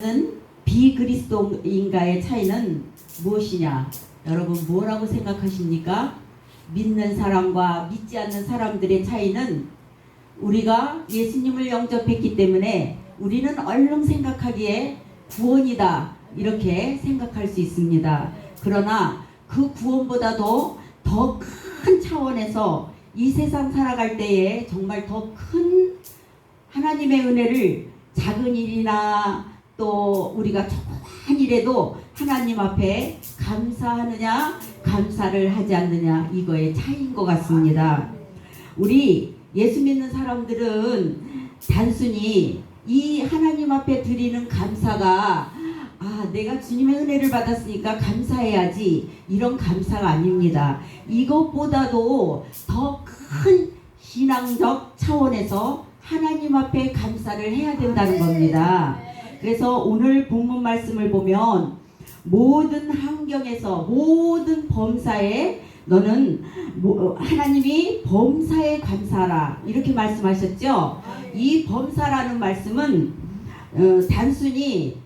는 비그리스도인가의 차이는 무엇이냐? 여러분 뭐라고 생각하십니까? 믿는 사람과 믿지 않는 사람들의 차이는 우리가 예수님을 영접했기 때문에 우리는 얼른 생각하기에 구원이다 이렇게 생각할 수 있습니다. 그러나 그 구원보다도 더 큰 차원에서 이 세상 살아갈 때에 정말 더 큰 하나님의 은혜를 작은 일이나 또 우리가 조그만 일에도 하나님 앞에 감사하느냐 감사를 하지 않느냐 이거의 차이인 것 같습니다. 우리 예수 믿는 사람들은 단순히 이 하나님 앞에 드리는 감사가 내가 주님의 은혜를 받았으니까 감사해야지 이런 감사가 아닙니다. 이것보다도 더 큰 신앙적 차원에서 하나님 앞에 감사를 해야 된다는 겁니다. 그래서 오늘 본문 말씀을 보면 모든 환경에서 모든 범사에 너는 하나님이 범사에 감사하라 이렇게 말씀하셨죠. 이 범사라는 말씀은 단순히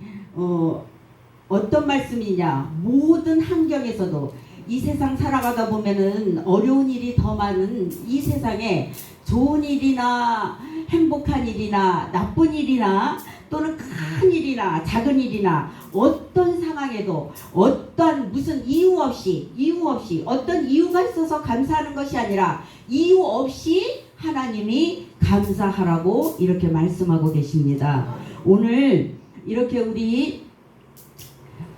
어떤 말씀이냐, 모든 환경에서도 이 세상 살아가다 보면은 어려운 일이 더 많은 이 세상에 좋은 일이나 행복한 일이나 나쁜 일이나 또는 큰 일이나 작은 일이나 어떤 상황에도 어떤 무슨 이유 없이 어떤 이유가 있어서 감사하는 것이 아니라 이유 없이 하나님이 감사하라고 이렇게 말씀하고 계십니다. 오늘 이렇게 우리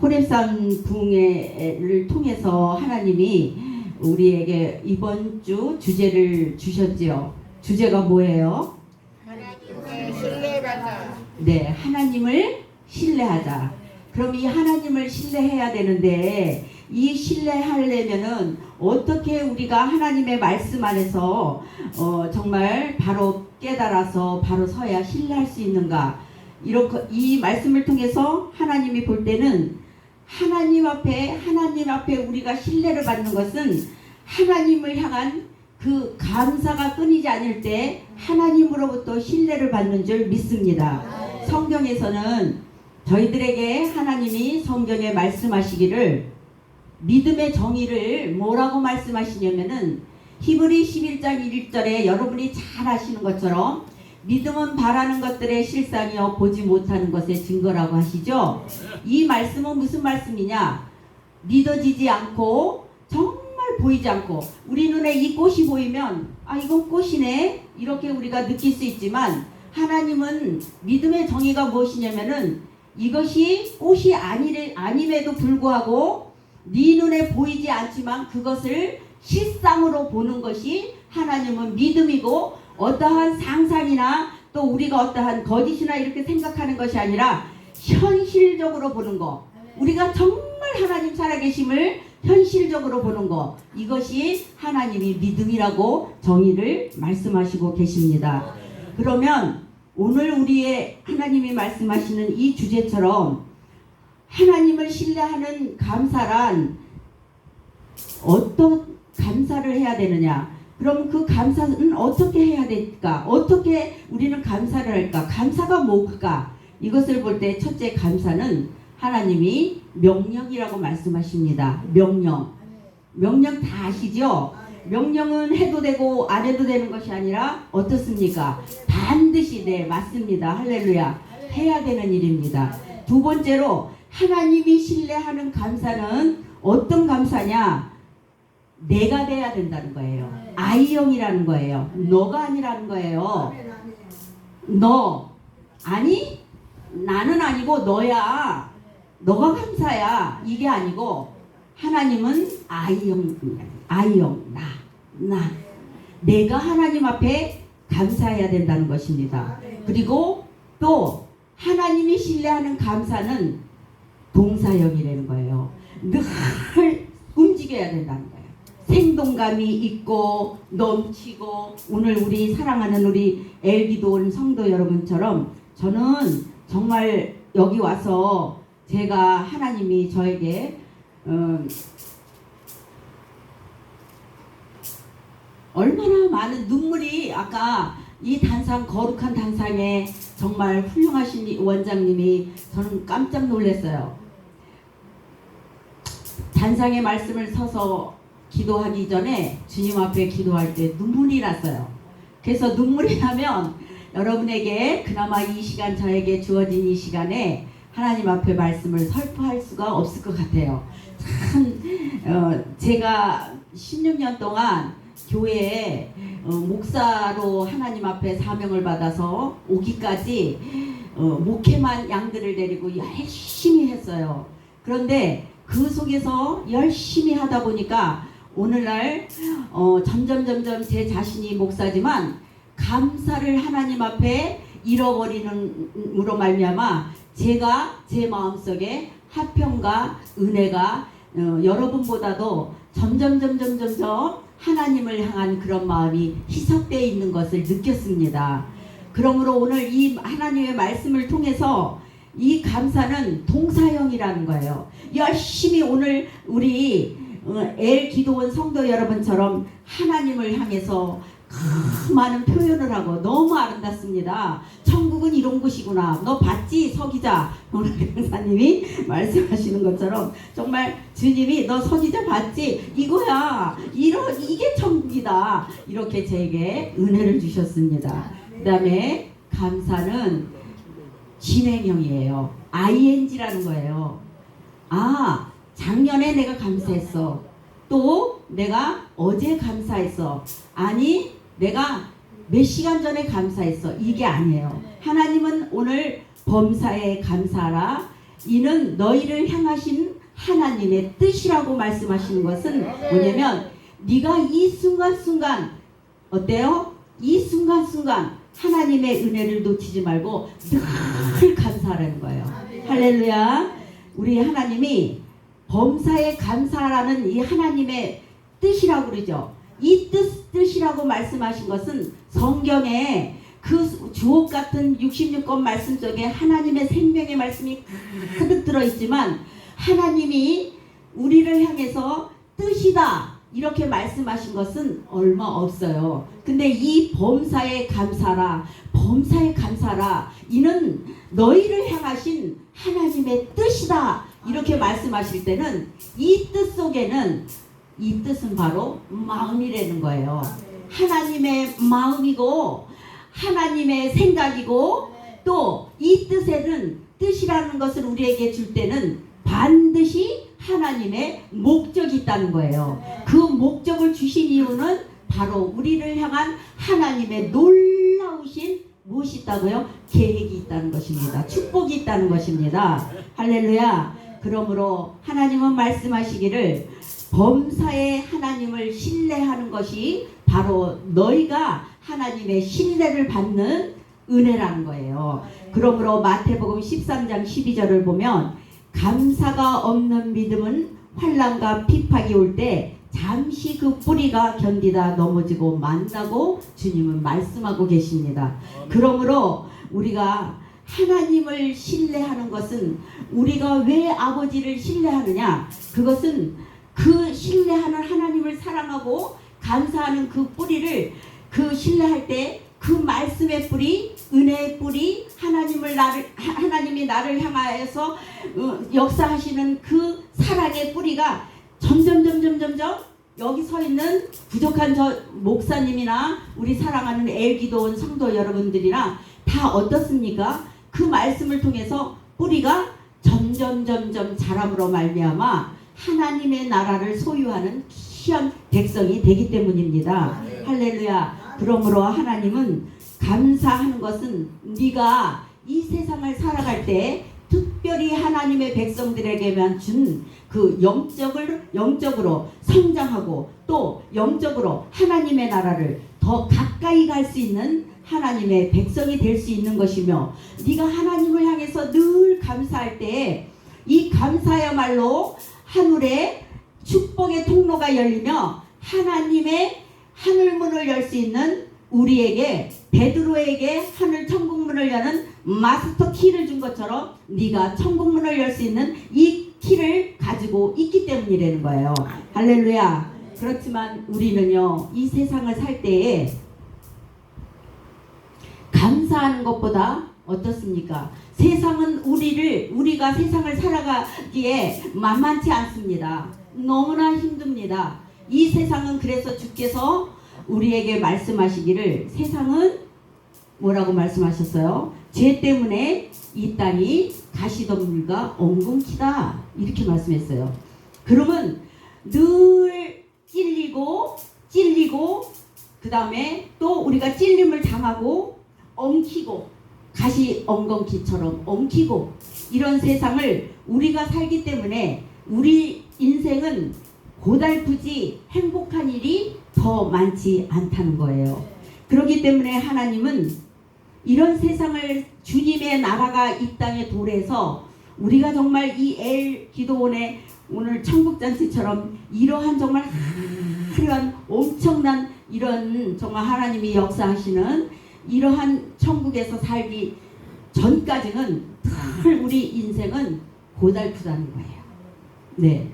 호렙산 붕괴를 통해서 하나님이 우리에게 이번 주 주제를 주셨지요. 주제가 뭐예요? 하나님을 신뢰하자. 네, 하나님을 신뢰하자. 그럼 이 하나님을 신뢰해야 되는데 이 신뢰하려면은 어떻게 우리가 하나님의 말씀 안에서 정말 바로 깨달아서 바로 서야 신뢰할 수 있는가? 이렇게 이 말씀을 통해서 하나님이 볼 때는 하나님 앞에 우리가 신뢰를 받는 것은 하나님을 향한 그 감사가 끊이지 않을 때 하나님으로부터 신뢰를 받는 줄 믿습니다. 성경에서는 저희들에게 하나님이 성경에 말씀하시기를 믿음의 정의를 뭐라고 말씀하시냐면은 히브리 11장 1절에 여러분이 잘 아시는 것처럼 믿음은 바라는 것들의 실상이요 보지 못하는 것의 증거라고 하시죠. 이 말씀은 무슨 말씀이냐? 믿어지지 않고 정말 보이지 않고 우리 눈에 이 꽃이 보이면 이건 꽃이네 이렇게 우리가 느낄 수 있지만 하나님은 믿음의 정의가 무엇이냐면은 이것이 꽃이 아님에도 불구하고 네 눈에 보이지 않지만 그것을 실상으로 보는 것이 하나님은 믿음이고 어떠한 상상이나 또 우리가 어떠한 거짓이나 이렇게 생각하는 것이 아니라 현실적으로 보는 거, 우리가 정말 하나님 살아계심을 현실적으로 보는 거, 이것이 하나님이 믿음이라고 정의를 말씀하시고 계십니다. 그러면 오늘 우리의 하나님이 말씀하시는 이 주제처럼 하나님을 신뢰하는 감사란 어떤 감사를 해야 되느냐? 그럼 그 감사는 어떻게 해야 될까? 어떻게 우리는 감사를 할까? 감사가 뭘까? 이것을 볼 때 첫째 감사는 하나님이 명령이라고 말씀하십니다. 명령 다 아시죠? 명령은 해도 되고 안 해도 되는 것이 아니라 어떻습니까? 반드시 맞습니다. 할렐루야. 해야 되는 일입니다. 두 번째로 하나님이 신뢰하는 감사는 어떤 감사냐? 내가 돼야 된다는 거예요. 아이형이라는 거예요. 너가 아니라는 거예요. 너 아니? 나는 아니고 너야. 너가 감사야. 이게 아니고 하나님은 아이형 나 내가 하나님 앞에 감사해야 된다는 것입니다. 그리고 또 하나님이 신뢰하는 감사는 동사형이라는 거예요. 늘 움직여야 된다는 거예요. 생동감이 있고 넘치고 오늘 우리 사랑하는 우리 엘기도 온 성도 여러분처럼 저는 정말 여기 와서 제가 하나님이 저에게 얼마나 많은 눈물이 아까 이 단상 거룩한 단상에 정말 훌륭하신 원장님이 저는 깜짝 놀랐어요. 단상의 말씀을 서서 기도하기 전에 주님 앞에 기도할 때 눈물이 났어요. 그래서 눈물이 나면 여러분에게 그나마 이 시간, 저에게 주어진 이 시간에 하나님 앞에 말씀을 설포할 수가 없을 것 같아요. 참 제가 16년 동안 교회에 목사로 하나님 앞에 사명을 받아서 오기까지 목회만 양들을 데리고 열심히 했어요. 그런데 그 속에서 열심히 하다 보니까 오늘날 점점 제 자신이 목사지만 감사를 하나님 앞에 잃어버리는으로 말미암아 제가 제 마음속에 화평과 은혜가 여러분보다도 점점 하나님을 향한 그런 마음이 희석되어 있는 것을 느꼈습니다. 그러므로 오늘 이 하나님의 말씀을 통해서 이 감사는 동사형이라는 거예요. 열심히 오늘 우리 엘 기도원 성도 여러분처럼 하나님을 향해서 많은 표현을 하고 너무 아름답습니다. 천국은 이런 곳이구나. 너 봤지? 서기자. 오늘 강사님이 말씀하시는 것처럼 정말 주님이 너 서기자 봤지? 이거야. 이게 천국이다. 이렇게 제게 은혜를 주셨습니다. 그 다음에 감사는 진행형이에요. ing라는 거예요. 아, 작년에 내가 감사했어. 또 내가 어제 감사했어. 아니 내가 몇 시간 전에 감사했어. 이게 아니에요. 하나님은 오늘 범사에 감사하라. 이는 너희를 향하신 하나님의 뜻이라고 말씀하시는 것은 뭐냐면 네가 이 순간순간 어때요? 이 순간순간 하나님의 은혜를 놓치지 말고 늘 감사하라는 거예요. 할렐루야. 우리 하나님이 범사에 감사하라는 이 하나님의 뜻이라고 그러죠. 이 뜻이라고 말씀하신 것은 성경에 그 주옥 같은 66권 말씀 속에 하나님의 생명의 말씀이 가득 들어있지만 하나님이 우리를 향해서 뜻이다 이렇게 말씀하신 것은 얼마 없어요. 근데 이 범사에 감사라, 범사에 감사라, 이는 너희를 향하신 하나님의 뜻이다 이렇게 말씀하실 때는 이 뜻 속에는 이 뜻은 바로 마음이라는 거예요. 하나님의 마음이고 하나님의 생각이고 또 이 뜻에는 뜻이라는 것을 우리에게 줄 때는 반드시 하나님의 목적이 있다는 거예요. 그 목적을 주신 이유는 바로 우리를 향한 하나님의 놀라우신 무엇이 있다고요? 계획이 있다는 것입니다. 축복이 있다는 것입니다. 할렐루야. 그러므로 하나님은 말씀하시기를 범사에 하나님을 신뢰하는 것이 바로 너희가 하나님의 신뢰를 받는 은혜라는 거예요. 그러므로 마태복음 13장 12절을 보면 감사가 없는 믿음은 환난과 핍박이 올 때 잠시 그 뿌리가 견디다 넘어지고 만다고 주님은 말씀하고 계십니다. 그러므로 우리가 하나님을 신뢰하는 것은 우리가 왜 아버지를 신뢰하느냐? 그것은 그 신뢰하는 하나님을 사랑하고 감사하는 그 뿌리를 그 신뢰할 때 그 말씀의 뿌리, 은혜의 뿌리, 하나님이 나를 향하여서 역사하시는 그 사랑의 뿌리가 점점 여기 서 있는 부족한 저 목사님이나 우리 사랑하는 엘기도원 성도 여러분들이나 다 어떻습니까? 그 말씀을 통해서 뿌리가 점점 자람으로 말미암아 하나님의 나라를 소유하는 귀한 백성이 되기 때문입니다. 할렐루야. 그러므로 하나님은 감사하는 것은 네가 이 세상을 살아갈 때 특별히 하나님의 백성들에게만 준 그 영적으로 성장하고 또 영적으로 하나님의 나라를 더 가까이 갈 수 있는 하나님의 백성이 될 수 있는 것이며 네가 하나님을 향해서 늘 감사할 때 이 감사야말로 하늘에 축복의 통로가 열리며 하나님의 하늘문을 열 수 있는 우리에게 베드로에게 하늘 천국문을 여는 마스터 키를 준 것처럼 네가 천국문을 열 수 있는 이 키를 가지고 있기 때문이라는 거예요. 할렐루야. 그렇지만 우리는요 이 세상을 살 때에 감사하는 것보다 어떻습니까? 세상은 우리가 세상을 살아가기에 만만치 않습니다. 너무나 힘듭니다. 이 세상은 그래서 주께서 우리에게 말씀하시기를 세상은 뭐라고 말씀하셨어요? 죄 때문에 이 땅이 가시덤불과 엉겅퀴다 이렇게 말씀했어요. 그러면 늘 찔리고 그 다음에 또 우리가 찔림을 당하고 엉키고 가시 엉겅퀴처럼 엉키고 이런 세상을 우리가 살기 때문에 우리 인생은 고달프지 행복한 일이 더 많지 않다는 거예요. 그렇기 때문에 하나님은 이런 세상을 주님의 나라가 이 땅에 도래해서 우리가 정말 이 엘 기도원의 오늘 천국잔치처럼 이러한 정말 화려한 엄청난 이런 정말 하나님이 역사하시는 이러한 천국에서 살기 전까지는 늘 우리 인생은 고달프다는 거예요. 네.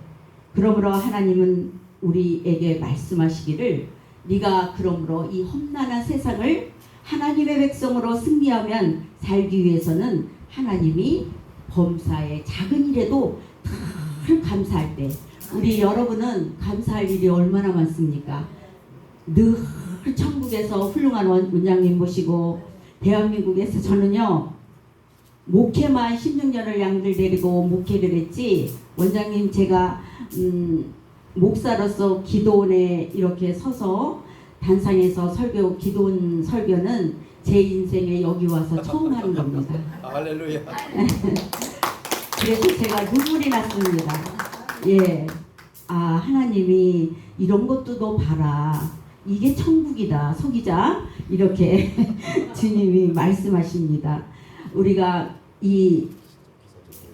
그러므로 하나님은 우리에게 말씀하시기를 네가 그러므로 이 험난한 세상을 하나님의 백성으로 승리하면 살기 위해서는 하나님이 범사의 작은 일에도 늘 감사할 때 우리 여러분은 감사할 일이 얼마나 많습니까? 늘 천국에서 훌륭한 원장님 모시고 대한민국에서 저는요 목회만 16년을 양들 데리고 목회를 했지 원장님 제가 목사로서 기도원에 이렇게 서서 단상에서 설교 기도원 설교는 제 인생에 여기 와서 처음 하는 겁니다. 할렐루야. 그래서 제가 눈물이 났습니다. 예, 아 하나님이 이런 것도 너 봐라. 이게 천국이다. 서기자 이렇게 주님이 말씀하십니다. 우리가 이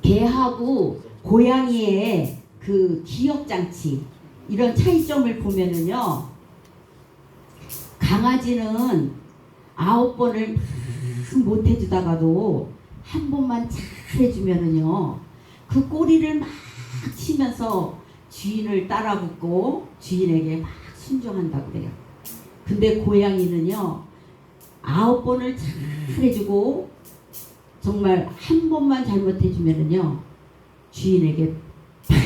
개하고 고양이의 그 기억장치 이런 차이점을 보면은요 강아지는 9번을 못 해주다가도 한 번만 잘 해주면은요 그 꼬리를 막 치면서 주인을 따라붙고 주인에게 막 순종한다고 그래요. 근데 고양이는요 9번을 잘 해주고 정말 한 번만 잘못해주면은요 주인에게 팍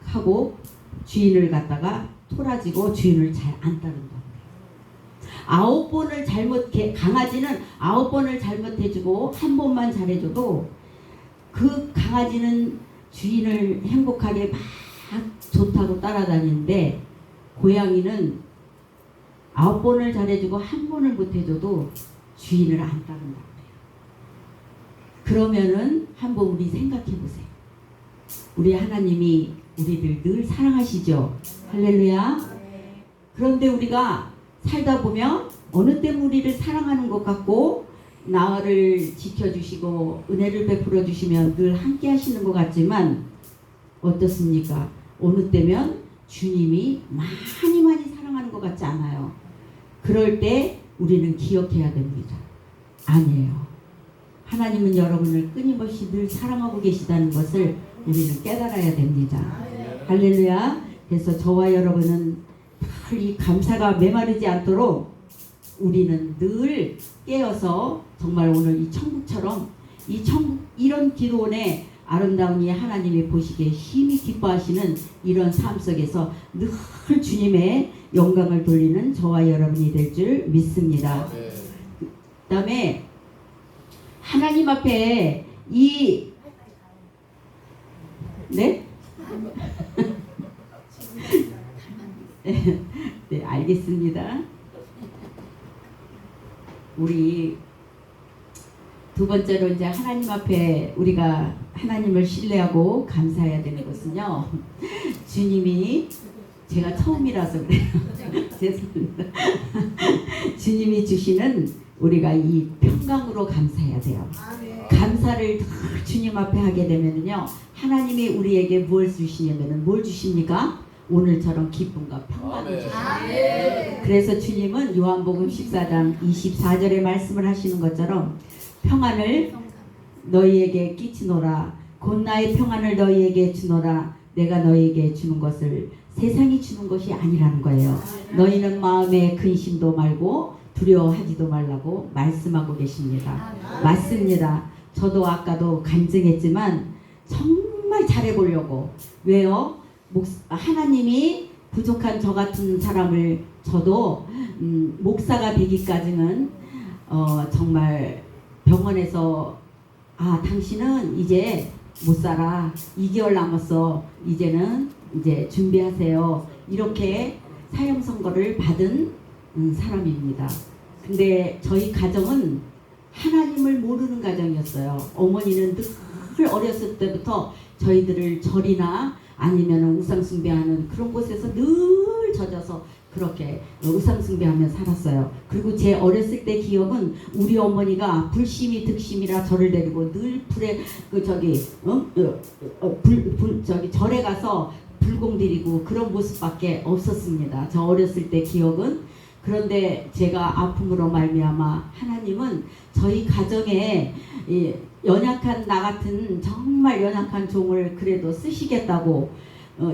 하고 주인을 갖다가 토라지고 주인을 잘 안 따른다고 그래요. 9번을 강아지는 9번을 잘못해주고 한 번만 잘해줘도 그 강아지는 주인을 행복하게 막 좋다고 따라다니는데 고양이는 9번을 잘해주고 한 번을 못해줘도 주인을 안 따른다고 그래요. 그러면은 한번 우리 생각해 보세요. 우리 하나님이 우리를 늘 사랑하시죠. 할렐루야. 그런데 우리가 살다 보면 어느 때는 우리를 사랑하는 것 같고 나를 지켜주시고 은혜를 베풀어 주시면 늘 함께 하시는 것 같지만 어떻습니까? 어느 때면 주님이 많이 사랑하는 것 같지 않아요. 그럴 때 우리는 기억해야 됩니다. 아니에요. 하나님은 여러분을 끊임없이 늘 사랑하고 계시다는 것을 우리는 깨달아야 됩니다. 할렐루야. 그래서 저와 여러분은 이 감사가 메마르지 않도록 우리는 늘 깨어서 정말 오늘 이 천국처럼 이 천국 이런 기도원의 아름다운 이 하나님이 보시기에 힘이 기뻐하시는 이런 삶 속에서 늘 주님의 영광을 돌리는 저와 여러분이 될 줄 믿습니다. 그 다음에 하나님 앞에 네? 네, 알겠습니다. 우리 두 번째로 이제 하나님 앞에 우리가 하나님을 신뢰하고 감사해야 되는 것은요. 주님이 제가 처음이라서 그래요. 죄송합니다. 주님이 주시는 우리가 이 평강으로 감사해야 돼요. 감사를 늘 주님 앞에 하게 되면은요. 하나님이 우리에게 무엇을 주시냐면은 뭘 주십니까? 오늘처럼 기쁨과 평강을 주십니다. 그래서 주님은 요한복음 14장 24절에 말씀을 하시는 것처럼 평안을 너희에게 끼치노라. 곧 나의 평안을 너희에게 주노라. 내가 너희에게 주는 것을 세상이 주는 것이 아니라는 거예요. 너희는 마음에 근심도 말고 두려워하지도 말라고 말씀하고 계십니다. 맞습니다. 저도 아까도 간증했지만 정말 잘해보려고. 왜요? 하나님이 부족한 저 같은 사람을 저도 목사가 되기까지는 정말 병원에서 당신은 이제 못 살아. 2개월 남았어. 이제는 이제 준비하세요. 이렇게 사형 선고를 받은 사람입니다. 근데 저희 가정은 하나님을 모르는 가정이었어요. 어머니는 늘 어렸을 때부터 저희들을 절이나 아니면 우상숭배하는 그런 곳에서 늘 젖어서 그렇게 우상숭배하며 살았어요. 그리고 제 어렸을 때 기억은 우리 어머니가 불심이 득심이라 저를 데리고 늘 불에 절에 가서 불공 드리고 그런 모습밖에 없었습니다. 저 어렸을 때 기억은. 그런데 제가 아픔으로 말미암아 하나님은 저희 가정에 연약한 나 같은 정말 연약한 종을 그래도 쓰시겠다고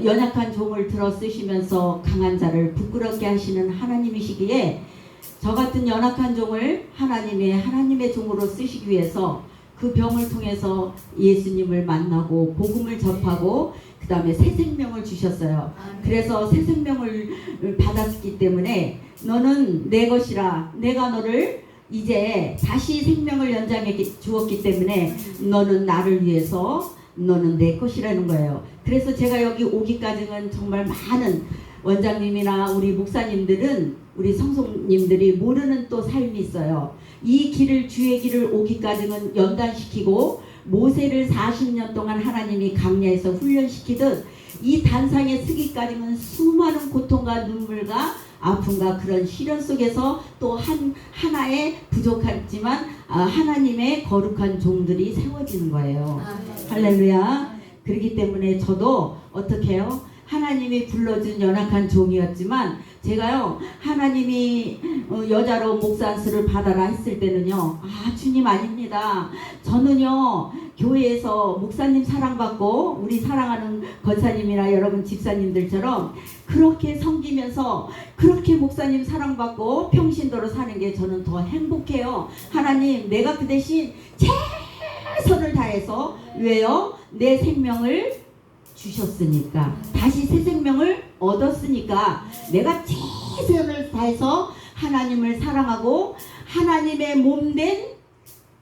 연약한 종을 들어 쓰시면서 강한 자를 부끄럽게 하시는 하나님이시기에 저 같은 연약한 종을 하나님의 종으로 쓰시기 위해서 그 병을 통해서 예수님을 만나고 복음을 접하고 그 다음에 새 생명을 주셨어요. 그래서 새 생명을 받았기 때문에 너는 내 것이라 내가 너를 이제 다시 생명을 연장해 주었기 때문에 너는 나를 위해서 너는 내 것이라는 거예요. 그래서 제가 여기 오기까지는 정말 많은 원장님이나 우리 목사님들은 우리 성소님들이 모르는 또 삶이 있어요. 이 길을 주의 길을 오기까지는 연단시키고 모세를 40년 동안 하나님이 강야에서 훈련시키듯 이 단상에 서기까지는 수많은 고통과 눈물과 아픔과 그런 시련 속에서 또 하나의 부족하지만 하나님의 거룩한 종들이 세워지는 거예요. 할렐루야. 그렇기 때문에 저도 어떻게 해요? 하나님이 불러준 연약한 종이었지만 제가요 하나님이 여자로 목사 안수를 받아라 했을 때는요 주님 아닙니다. 저는요 교회에서 목사님 사랑받고 우리 사랑하는 권사님이나 여러분 집사님들처럼 그렇게 섬기면서 그렇게 목사님 사랑받고 평신도로 사는 게 저는 더 행복해요. 하나님 내가 그 대신 최선을 다해서 왜요? 내 생명을 주셨으니까 다시 새 생명을 얻었으니까 내가 최선을 다해서 하나님을 사랑하고 하나님의 몸된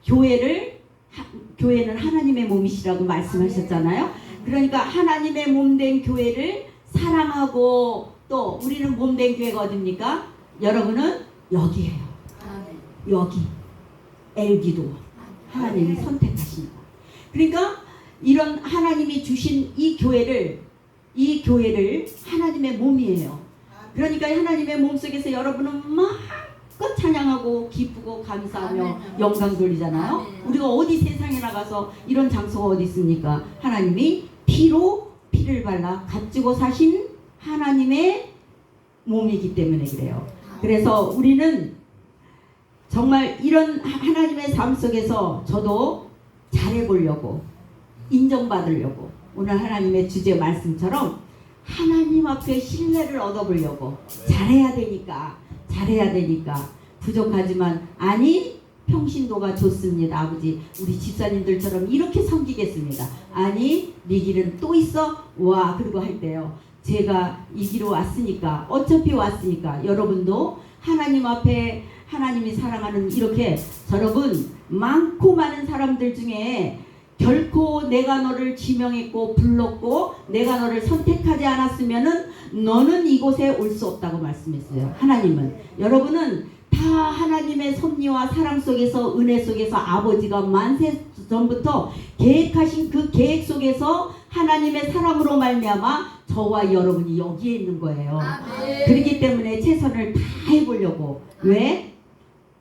교회는 하나님의 몸이시라고 말씀하셨잖아요. 그러니까 하나님의 몸된 교회를 사랑하고 또 우리는 몸된 교회가 어딥니까? 여러분은 여기에요. 여기 엘기도 하나님이 선택하신 거. 그러니까 이런 하나님이 주신 이 교회를 하나님의 몸이에요. 그러니까 하나님의 몸 속에서 여러분은 마음껏 찬양하고 기쁘고 감사하며 영광 돌리잖아요. 우리가 어디 세상에 나가서 이런 장소가 어디 있습니까? 하나님이 피를 발라 값지고 사신 하나님의 몸이기 때문에 그래요. 그래서 우리는 정말 이런 하나님의 삶 속에서 저도 잘해보려고 인정받으려고 오늘 하나님의 주제 말씀처럼 하나님 앞에 신뢰를 얻어보려고 잘해야 되니까 부족하지만 아니 평신도가 좋습니다. 아버지 우리 집사님들처럼 이렇게 섬기겠습니다. 아니 네 길은 또 있어? 와 그리고 할 때요 제가 이 길로 왔으니까 어차피 왔으니까 여러분도 하나님 앞에 하나님이 사랑하는 이렇게 여러분 많고 많은 사람들 중에 결코 내가 너를 지명했고 불렀고 내가 너를 선택하지 않았으면은 너는 이곳에 올 수 없다고 말씀했어요. 하나님은 여러분은 다 하나님의 섭리와 사랑 속에서 은혜 속에서 아버지가 만세 전부터 계획하신 그 계획 속에서 하나님의 사랑으로 말미암아 저와 여러분이 여기에 있는 거예요. 그렇기 때문에 최선을 다해보려고 왜?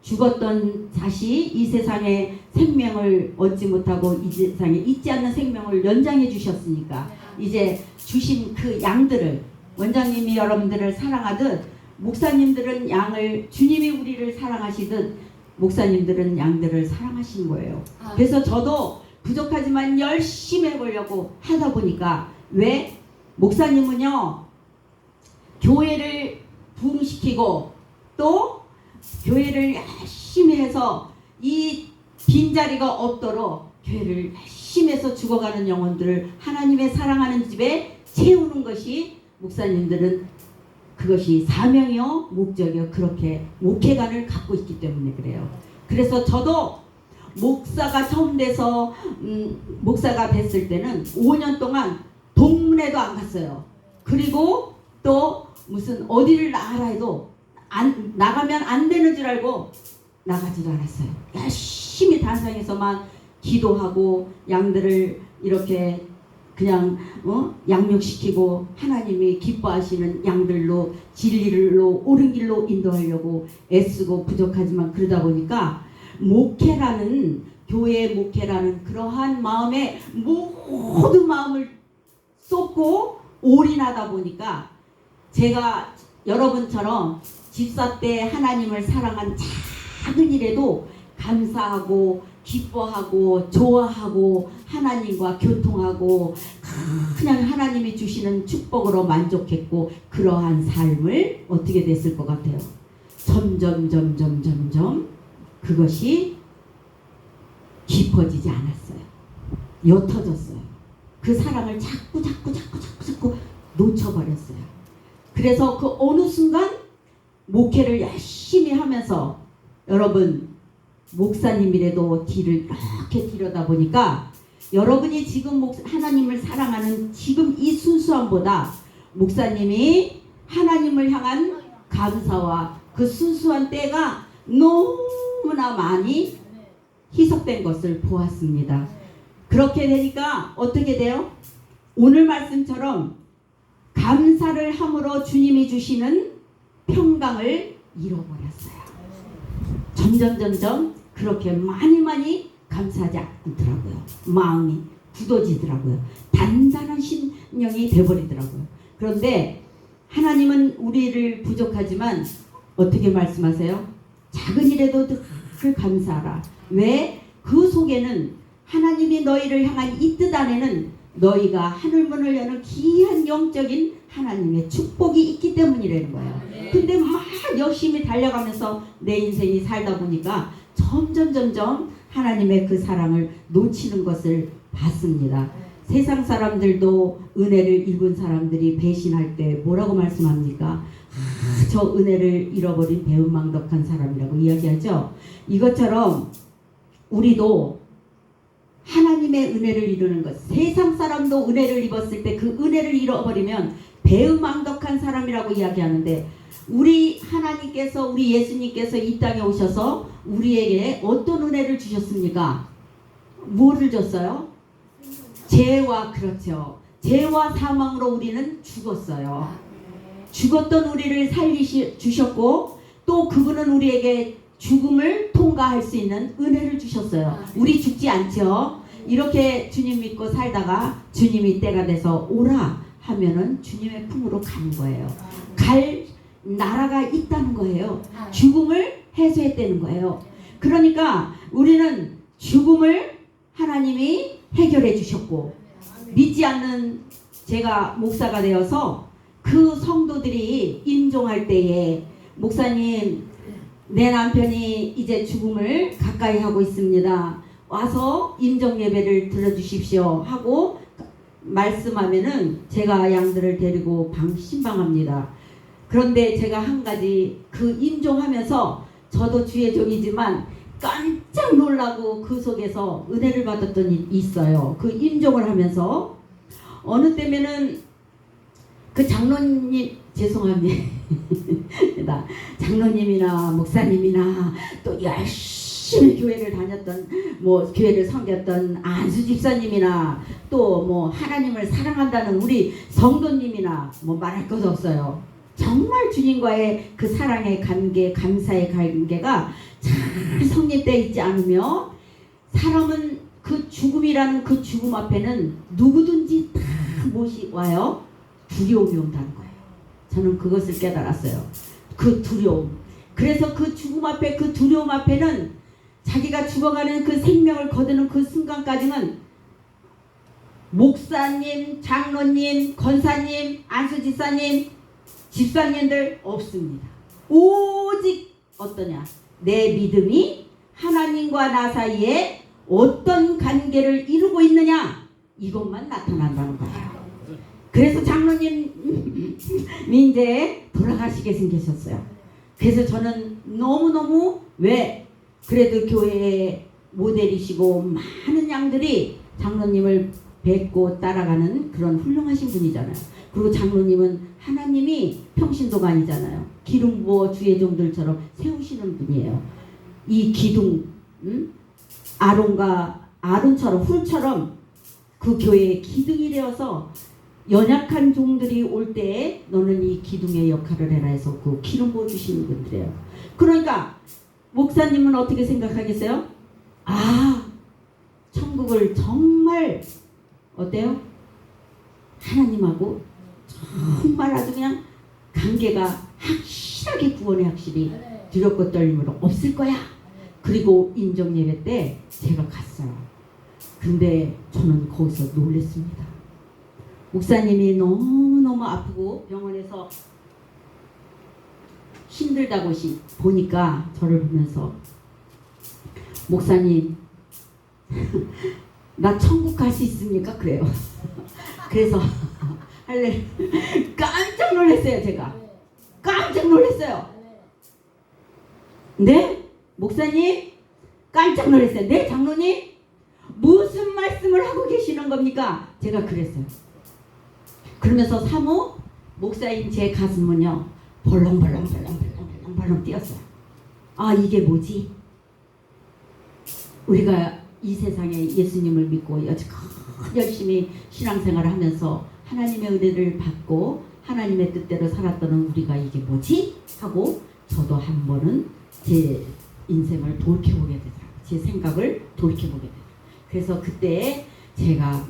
죽었던 자식 이 세상에 생명을 얻지 못하고 이 세상에 있지 않는 생명을 연장해 주셨으니까 이제 주신 그 양들을 원장님이 여러분들을 사랑하듯 목사님들은 양을 주님이 우리를 사랑하시듯 목사님들은 양들을 사랑하신 거예요. 그래서 저도 부족하지만 열심히 해보려고 하다 보니까 왜? 목사님은요 교회를 부흥시키고 또 교회를 열심히 해서 이 빈자리가 없도록 교회를 열심히 해서 죽어가는 영혼들을 하나님의 사랑하는 집에 채우는 것이 목사님들은 그것이 사명이요 목적이요 그렇게 목회관을 갖고 있기 때문에 그래요. 그래서 저도 목사가 처음 돼서 목사가 됐을 때는 5년 동안 동문회도 안 갔어요. 그리고 또 무슨 어디를 나가라 해도 나가면 안 되는 줄 알고 나가지도 않았어요. 열심히 단상에서만 기도하고 양들을 이렇게 그냥 양육시키고 하나님이 기뻐하시는 양들로 진리로 옳은 길로 인도하려고 애쓰고 부족하지만 그러다 보니까 목회라는 교회의 목회라는 그러한 마음에 모든 마음을 쏟고 올인하다 보니까 제가 여러분처럼 집사 때 하나님을 사랑한 작은 일에도 감사하고 기뻐하고 좋아하고 하나님과 교통하고 그냥 하나님이 주시는 축복으로 만족했고 그러한 삶을 어떻게 됐을 것 같아요? 점점 그것이 깊어지지 않았어요. 옅어졌어요. 그 사랑을 자꾸 놓쳐버렸어요. 그래서 그 어느 순간 목회를 열심히 하면서 여러분 목사님이라도 뒤를 이렇게 들여다보니까 여러분이 지금 하나님을 사랑하는 지금 이 순수함보다 목사님이 하나님을 향한 감사와 그 순수한 때가 너무나 많이 희석된 것을 보았습니다. 그렇게 되니까 어떻게 돼요? 오늘 말씀처럼 감사를 함으로 주님이 주시는 평강을 잃어버렸어요. 점점 그렇게 많이 감사하지 않더라고요. 마음이 굳어지더라고요. 단단한 신령이 돼버리더라고요. 그런데 하나님은 우리를 부족하지만 어떻게 말씀하세요? 작은 일에도 늘 감사하라. 왜? 그 속에는 하나님이 너희를 향한 이 뜻 안에는 너희가 하늘문을 여는 귀한 영적인 하나님의 축복이 있기 때문이라는 거예요. 근데 막 열심히 달려가면서 내 인생이 살다 보니까 점점 하나님의 그 사랑을 놓치는 것을 봤습니다. 세상 사람들도 은혜를 입은 사람들이 배신할 때 뭐라고 말씀합니까? 저 은혜를 잃어버린 배은망덕한 사람이라고 이야기하죠. 이것처럼 우리도 하나님의 은혜를 이루는 것, 세상 사람도 은혜를 입었을 때 그 은혜를 잃어버리면 배은망덕한 사람이라고 이야기하는데 우리 하나님께서 우리 예수님께서 이 땅에 오셔서 우리에게 어떤 은혜를 주셨습니까? 뭐를 줬어요? 그렇죠. 죄와 사망으로 우리는 죽었어요. 죽었던 우리를 주셨고 또 그분은 우리에게 죽음을 통과할 수 있는 은혜를 주셨어요. 우리 죽지 않죠. 이렇게 주님 믿고 살다가 주님이 때가 돼서 오라 하면은 주님의 품으로 가는 거예요. 갈 나라가 있다는 거예요. 죽음을 해소했다는 거예요. 그러니까 우리는 죽음을 하나님이 해결해 주셨고 믿지 않는 제가 목사가 되어서 그 성도들이 임종할 때에 목사님 내 남편이 이제 죽음을 가까이 하고 있습니다. 와서 임종 예배를 들어주십시오 하고 말씀하면은 제가 양들을 데리고 신방합니다. 그런데 제가 한 가지 그 임종하면서 저도 주의 종이지만 깜짝 놀라고 그 속에서 은혜를 받았던 일이 있어요. 그 임종을 하면서 어느 때면은 그 장로님 죄송합니다. 장로님이나 목사님이나 또 열심히 교회를 다녔던 교회를 섬겼던 안수 집사님이나 또 하나님을 사랑한다는 우리 성도님이나 말할 것 없어요. 정말 주님과의 그 사랑의 관계, 감사의 관계가 잘 성립되어 있지 않으며 사람은 그 죽음이라는 그 죽음 앞에는 누구든지 다 무엇이 와요? 두려움이 온다는 거예요. 저는 그것을 깨달았어요. 그 두려움. 그래서 그 죽음 앞에 그 두려움 앞에는 자기가 죽어가는 그 생명을 거두는 그 순간까지는 목사님, 장로님, 권사님, 안수집사님, 집사님들 없습니다. 오직 어떠냐? 내 믿음이 하나님과 나 사이에 어떤 관계를 이루고 있느냐? 이것만 나타난다는 거예요. 그래서 장로님 이제 돌아가시게 생기셨어요. 그래서 저는 너무너무 왜 그래도 교회의 모델이시고 많은 양들이 장로님을 뵙고 따라가는 그런 훌륭하신 분이잖아요. 그리고 장로님은 하나님이 평신도관이잖아요. 기름 부어 주의 종들처럼 세우시는 분이에요. 이 기둥, 아론처럼 훌처럼 그 교회의 기둥이 되어서 연약한 종들이 올 때에 너는 이 기둥의 역할을 해라 해서 그 기름 부어 주시는 분들이에요. 그러니까 목사님은 어떻게 생각하겠어요? 아, 천국을 정말 어때요? 하나님하고 정말 아주 그냥 관계가 확실하게 구원의 확실히 두렵고 떨림으로 없을 거야. 그리고 인정 예배 때 제가 갔어요. 근데 저는 거기서 놀랬습니다. 목사님이 너무너무 아프고 병원에서 힘들다고 보니까 저를 보면서 목사님 나 천국 갈 수 있습니까? 그래요. 그래서 할래 깜짝 놀랐어요. 제가 깜짝 놀랐어요. 네? 목사님 깜짝 놀랐어요. 네? 장로님 무슨 말씀을 하고 계시는 겁니까? 제가 그랬어요. 그러면서 사모 목사인 제 가슴은요 벌렁벌렁 뛰었어요. 아, 이게 뭐지? 우리가 이 세상에 예수님을 믿고 여지껏 열심히 신앙생활을 하면서 하나님의 은혜를 받고 하나님의 뜻대로 살았던 우리가 이게 뭐지? 하고 저도 한 번은 제 인생을 돌이켜보게 되더라고요. 제 생각을 돌이켜보게 되더라고요. 그래서 그때 제가 막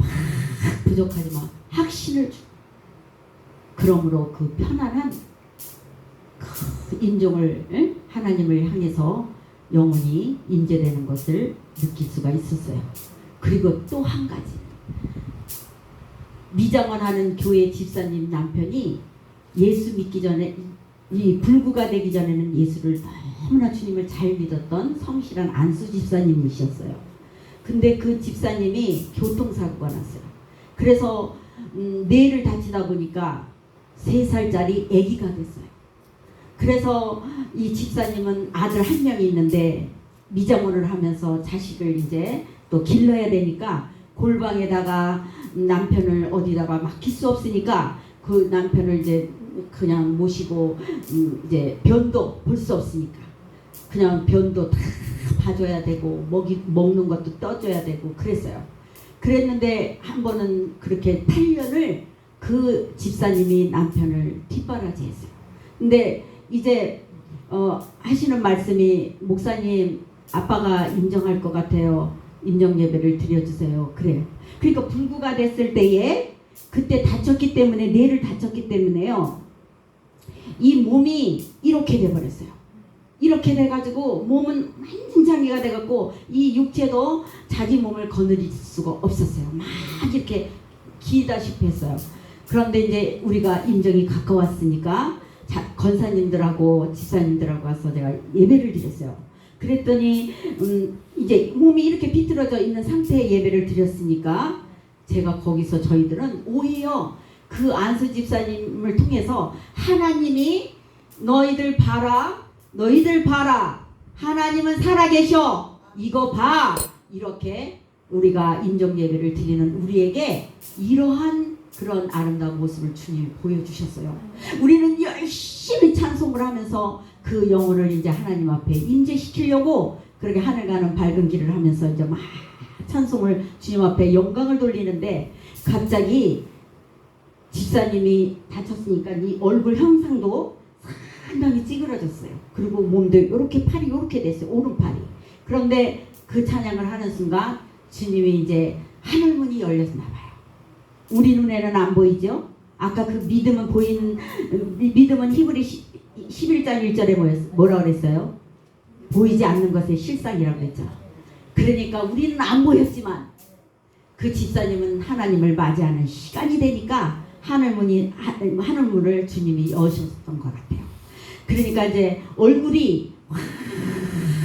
부족하지만 확신을 주고 그러므로 그 편안한 그 인종을 하나님을 향해서 영원히 인재되는 것을 느낄 수가 있었어요. 그리고 또 한 가지, 미장원하는 교회 집사님 남편이 예수 믿기 전에 이 불구가 되기 전에는 예수를 너무나 주님을 잘 믿었던 성실한 안수 집사님이셨어요. 근데 그 집사님이 교통사고가 났어요. 그래서 뇌를 다치다 보니까 3살짜리 아기가 됐어요. 그래서 이 집사님은 아들 한 명이 있는데 미장원을 하면서 자식을 이제 또 길러야 되니까 골방에다가 남편을 어디다가 맡길 수 없으니까 그 남편을 이제 그냥 모시고 이제 변도 볼 수 없으니까 그냥 변도 다 봐줘야 되고 먹는 것도 떠줘야 되고 그랬어요. 그랬는데 한 번은 그렇게 8년을 그 집사님이 남편을 뒷바라지했어요. 근데 이제 하시는 말씀이 목사님 아빠가 인정할 것 같아요. 인정 예배를 드려주세요. 그래요. 그러니까 불구가 됐을 때에 그때 다쳤기 때문에 뇌를 다쳤기 때문에요. 이 몸이 이렇게 돼버렸어요. 이렇게 돼가지고 몸은 완전 장애가 돼갖고 이 육체도 자기 몸을 거느릴 수가 없었어요. 막 이렇게 기다시피 했어요. 그런데 이제 우리가 임정이 가까웠으니까 권사님들하고 집사님들하고 와서 내가 예배를 드렸어요. 그랬더니 이제 몸이 이렇게 비틀어져 있는 상태의 예배를 드렸으니까 제가 거기서 저희들은 오히려 그 안수 집사님을 통해서 하나님이 너희들 봐라 하나님은 살아계셔 이거 봐 이렇게 우리가 인정 예배를 드리는 우리에게 이러한 그런 아름다운 모습을 주님이 보여주셨어요. 우리는 열심히 찬송을 하면서 그 영혼을 이제 하나님 앞에 임재시키려고 그렇게 하늘 가는 밝은 길을 하면서 이제 막 찬송을 주님 앞에 영광을 돌리는데 갑자기 집사님이 다쳤으니까 이 얼굴 형상도 상당히 찌그러졌어요. 그리고 몸도 이렇게 팔이 이렇게 됐어요. 오른팔이. 그런데 그 찬양을 하는 순간 주님이 이제 하늘문이 열렸나 봐요. 우리 눈에는 안 보이죠? 아까 그 믿음은 히브리 11장 1절에 뭐라 그랬어요? 보이지 않는 것의 실상이라고 했죠. 그러니까 우리는 안 보였지만 그 집사님은 하나님을 맞이하는 시간이 되니까 하늘문을 주님이 여셨던 것 같아요. 그러니까 이제 얼굴이 확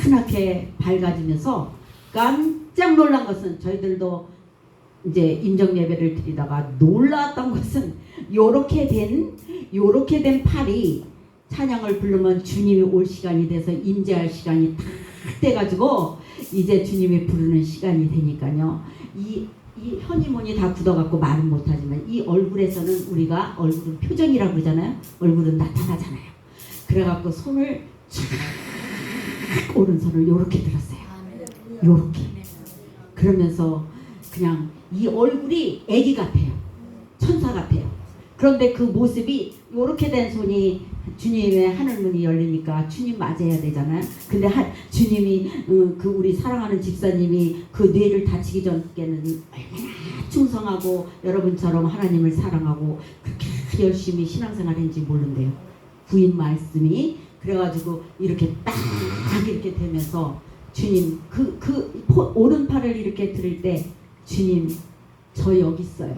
환하게 밝아지면서 깜짝 놀란 것은 저희들도 이제 임정 예배를 드리다가 놀랐던 것은 요렇게 된 팔이 찬양을 부르면 주님이 올 시간이 돼서 임재할 시간이 딱 돼가지고 이제 주님이 부르는 시간이 되니까요. 이 현이문이 다 굳어갖고 말은 못하지만 이 얼굴에서는 우리가 얼굴은 표정이라고 그러잖아요. 얼굴은 나타나잖아요. 그래갖고 손을 쫙 오른손을 요렇게 들었어요. 요렇게. 그러면서 그냥 이 얼굴이 애기 같아요. 천사 같아요. 그런데 그 모습이 요렇게 된 손이 주님의 하늘문이 열리니까 주님 맞아야 되잖아요. 근데 주님이 그 우리 사랑하는 집사님이 그 뇌를 다치기 전께는 얼마나 충성하고 여러분처럼 하나님을 사랑하고 그렇게 열심히 신앙생활 했는지 모른대요. 부인 말씀이 그래가지고 이렇게 딱 이렇게 되면서 주님 오른팔을 이렇게 들을 때 주님 저 여기 있어요.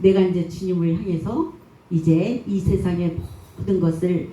내가 이제 주님을 향해서 이제 이 세상의 모든 것을